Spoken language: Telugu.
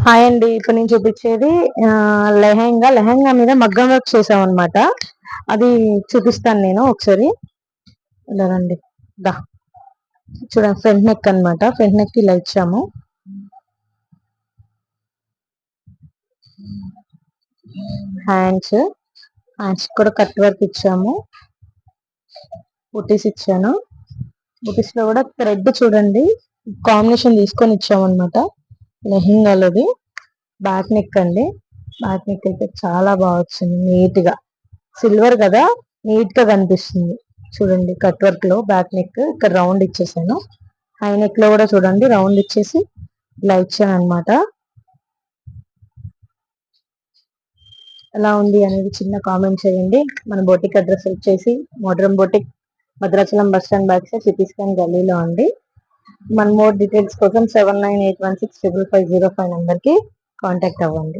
హాయ్ అండి, ఇప్పుడు నేను చూపించేది లెహెంగా మీద మగ్గం వర్క్ చేసాం అనమాట. అది చూపిస్తాను నేను ఒకసారి. ఇలా రండి. దా చూడండి, ఫ్రంట్ నెక్ అనమాట. ఫ్రంట్ నెక్ ఇలా ఇచ్చాము. హ్యాండ్స్ కూడా కట్ వర్క్ ఇచ్చాము. బుటీస్ ఇచ్చాను. బుటీస్ లో కూడా థ్రెడ్ చూడండి కాంబినేషన్ తీసుకొని ఇచ్చాము అనమాట. లెహెంగాలోది బ్యాక్ నెక్ అండి. బ్యాక్ నెక్ అయితే చాలా బాగా వచ్చింది. నీట్ గా సిల్వర్ కదా, నీట్ గా కనిపిస్తుంది. చూడండి కట్ వర్క్ లో బ్యాక్ నెక్ ఇక్కడ రౌండ్ ఇచ్చేసాను. హై నెక్ లో కూడా చూడండి రౌండ్ ఇచ్చేసి ఇలా ఇచ్చాను అనమాట. ఎలా ఉంది అనేది చిన్న కామెంట్ చేయండి. మన బొటిక్ అడ్రస్ వచ్చేసి modern boutique, Bhadrachalam bus stand back side, CT scan గల్లీలో అండి. మన మోర్ డీటెయిల్స్ కోసం 7981655505 నెంబర్కి కాంటాక్ట్ అవ్వండి.